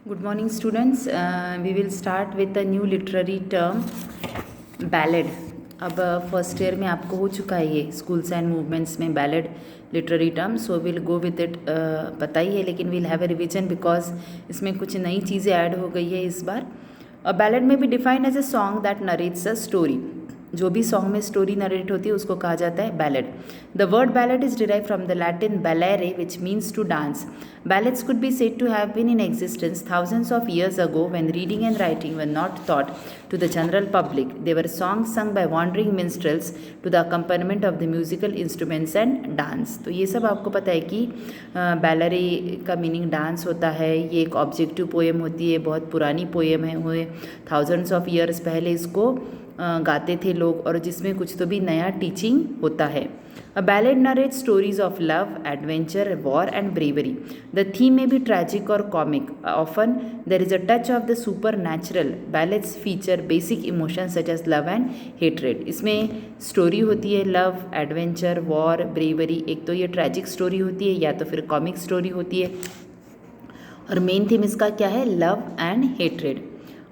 Good morning, students. We will start with a new literary term, ballad. अब first year में आपको हो चुका है ये स्कूल्स एंड मूवमेंट्स में ballad literary term, so will go with it. पता ही है, लेकिन will have a revision because इसमें कुछ नई चीज़ें ऐड हो गई है इस बार। बैलेड में भी defined as a song that narrates a story. जो भी सॉन्ग में स्टोरी नरेट होती है उसको कहा जाता है ballad. The word ballad is derive from the Latin ballare which means to dance. Ballads could be said to have been in existence thousands of years ago when reading and writing were not taught to the general public. They were songs sung by wandering minstrels to the accompaniment of the musical instruments and dance. तो ये सब आपको पता है कि बैलरे का meaning dance होता है। ये एक ऑब्जेक्टिव पोएम होती है, बहुत पुरानी पोएम है, हुए थाउजेंड्स ऑफ ईयर्स पहले इसको गाते थे लोग, और जिसमें कुछ तो भी नया टीचिंग होता है। A ballad narrates stories of love, adventure, war, and bravery. The theme may be tragic or comic. Often, there is a touch of the supernatural. Ballads feature basic emotions such as love and hatred. इसमें story होती है love, adventure, war, bravery. एक तो ये tragic story होती है या तो फिर कॉमिक स्टोरी होती है, और मेन थीम इसका क्या है? Love and hatred.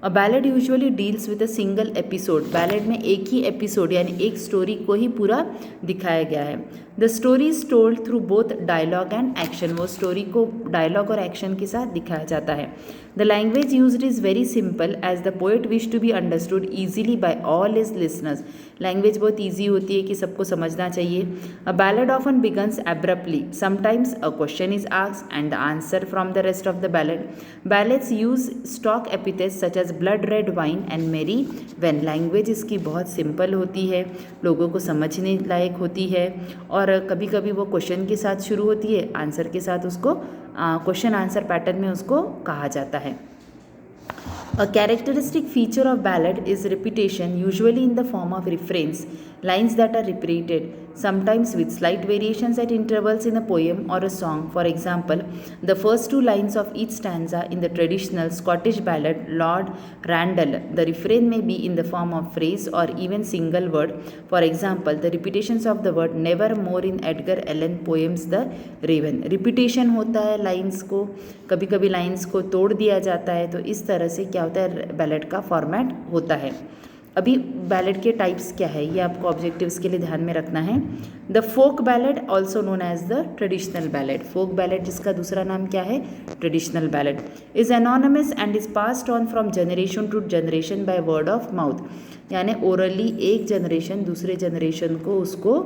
A ballad usually deals with a single episode. Ballad में एक ही एपिसोड यानी एक स्टोरी को ही पूरा दिखाया गया है। The story is told through both dialogue and action. वो स्टोरी को डायलॉग और एक्शन के साथ दिखाया जाता है। The language used is very simple as the poet wish to be understood easily by all his listeners. Language बहुत easy होती है कि सबको समझना चाहिए। A ballad often begins abruptly. Sometimes a question is asked and the answer from the rest of the ballad. Ballads use stock epithets such as blood red wine and merry men. Language इसकी बहुत simple होती है, लोगों को समझने लायक होती है, और कभी कभी वो क्वेश्चन के साथ शुरू होती है, आंसर के साथ उसको क्वेश्चन आंसर पैटर्न में उसको कहा जाता है। A characteristic feature of ballad is repetition, usually in the form of refrains, lines that are repeated, sometimes with slight variations at intervals in a poem or a song. For example, the first two lines of each stanza in the traditional Scottish ballad Lord Randall. The refrain may be in the form of phrase or even single word. For example, the repetitions of the word nevermore in Edgar Allan poems The Raven. Repetition होता है lines को, कभी कभी lines को तोड़ दिया जाता है, तो इस तरह से क्या होता है, बैलेड का फॉर्मेट होता है। अभी बैलेड के टाइप्स क्या है ये आपको ऑब्जेक्टिव्स के लिए ध्यान में रखना है। The folk ballad also known as the traditional ballad. Folk ballad जिसका दूसरा नाम क्या है? Traditional ballad. Is anonymous and is passed on from generation to generation by word of mouth. यानी ओरली एक जनरेशन दूसरे जनरेशन को उसको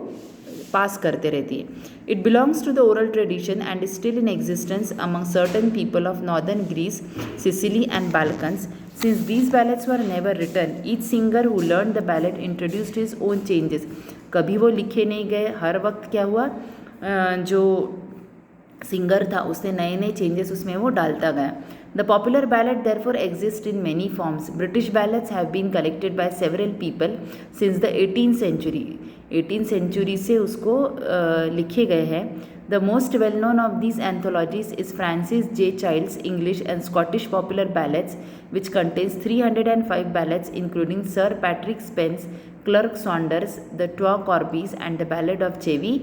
पास करते रहती है। It belongs to the oral tradition and is still in existence among certain people of northern Greece, Sicily and Balkans. Since these ballads were never written, each singer who learned the ballad introduced his own changes. कभी वो लिखे नहीं गए, हर वक्त क्या हुआ, जो singer था उसने नए नए चेंजेस उसमें वो डालता गया। The popular ballad therefore exists in many forms. British ballads have been collected by several people since the 18th century. 18th century से उसको लिखे गए हैं। The most well-known of these anthologies is Francis J. Child's English and Scottish Popular Ballads, which contains 305 ballads including Sir Patrick Spens, Clerk Saunders, The Twa Corbies and The Ballad of Chevy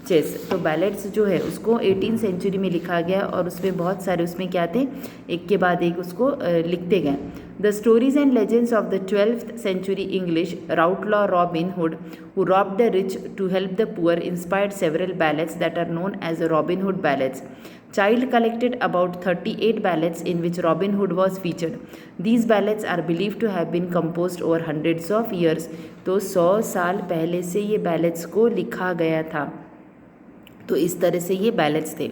Chase. तो ballads जो है उसको 18th century में लिखा गया, और उसमें बहुत सारे उसमें क्या थे, एक के बाद एक उसको लिखते गए। The stories and legends of the 12th century English outlaw Robin Hood, who robbed the rich to help the poor, inspired several ballads that are known as the Robin Hood ballads. Child collected about 38 ballads in which Robin Hood was featured. These ballads are believed to have been composed over hundreds of years. तो 100 साल पहले से ये ballads को लिखा गया था। तो इस तरह से ये ballads थे।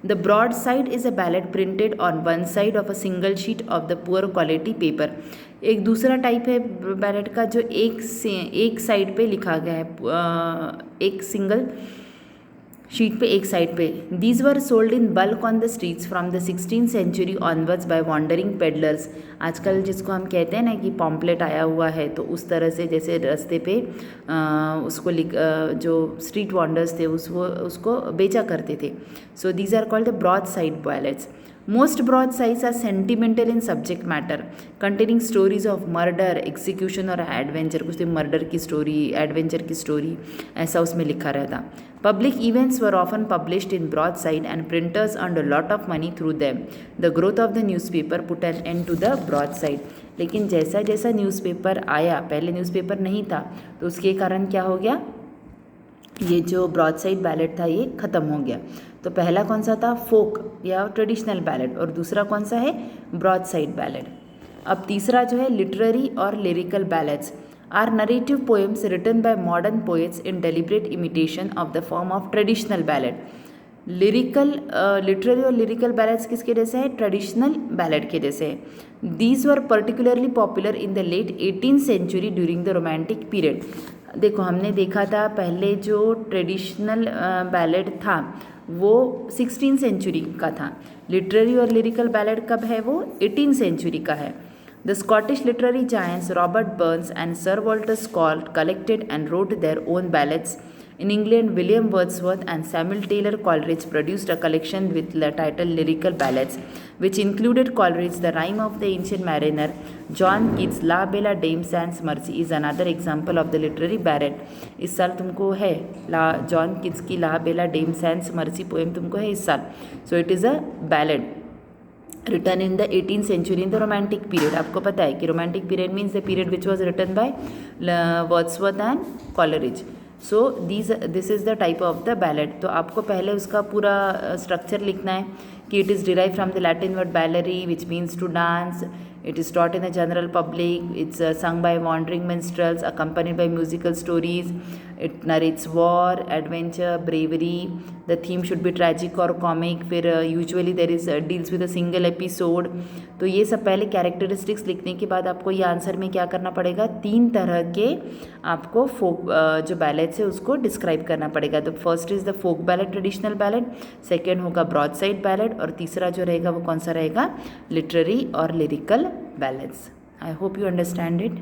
The broadside is a ballad printed on one side of a single sheet of the poor quality paper. एक दूसरा टाइप है बैलेड का जो एक साइड पे लिखा गया है, एक सिंगल शीट पे एक साइड पे। These were sold in bulk on the streets from the 16th century onwards by wandering peddlers. आजकल जिसको हम कहते हैं ना कि पॉम्पलेट आया हुआ है, तो उस तरह से जैसे रास्ते पे उसको जो स्ट्रीट वॉन्डर्स थे उसको बेचा करते थे। So these are called the broadside ballads. Most broadsides are sentimental in subject matter, containing stories of murder, execution और adventure. कुछ तो मर्डर की स्टोरी, एडवेंचर की स्टोरी ऐसा उसमें लिखा रहता. Public events were often published in broadside and printers earned a lot of money through them. The growth of the newspaper put an end to the broadside. लेकिन जैसा जैसा newspaper आया, पहले न्यूज़पेपर नहीं था, तो उसके कारण क्या हो गया, ये जो ब्रॉडसाइड बैलेट था ये ख़त्म हो गया. तो पहला कौन सा था, फोक या ट्रेडिशनल बैलेट, और दूसरा कौन सा है, ब्रॉडसाइड बैलेट. अब तीसरा जो है लिटरेरी और lyrical ballads are narrative poems written by modern poets in deliberate imitation of the form of traditional ballad. Literary और लिरिकल बैलेट्स किसके जैसे है, ट्रेडिशनल बैलेट के जैसे है. These were particularly popular in the late 18th century during the romantic period. देखो हमने देखा था पहले जो ट्रेडिशनल बैलेट था वो 16th सेंचुरी का था. लिटरेरी और लिरिकल बैलेट कब है, वो 18th सेंचुरी का है. The Scottish literary giants Robert Burns and Sir Walter Scott collected and wrote their own ballads. In England, William Wordsworth and Samuel Taylor Coleridge produced a collection with the title Lyrical Ballads, which included Coleridge, The Rime of the Ancient Mariner. John Keats' La Bella Dame Sans Mercy is another example of the literary ballad. इस साल तुमको है John Keats की ला बेला dam sense mercy poem तुमको है इस साल. So it is a ballad written in the 18th century in the romantic period. आपको पता है कि romantic period means the period which was written by Wordsworth and Coleridge. So this is the type of the ballad. तो आपको पहले उसका पूरा structure लिखना है कि it is derive from the Latin word ballare which means to dance. It is taught in the general public. It's sung by wandering minstrels, accompanied by musical stories. It narrates war, adventure, bravery. The theme should be tragic or comic. फिर usually there is deals with a single episode. तो ये सब पहले characteristics लिखने के बाद आपको ये आंसर में क्या करना पड़ेगा, 3 तरह के आपको फोक जो बैलेट्स है उसको डिस्क्राइब करना पड़ेगा. तो first is the folk ballad, traditional ballad. Second होगा ब्रॉडसाइड बैलेट. और तीसरा जो रहेगा वो कौन सा रहेगा, लिटरेरी और lyrical ballads. I hope you understand it.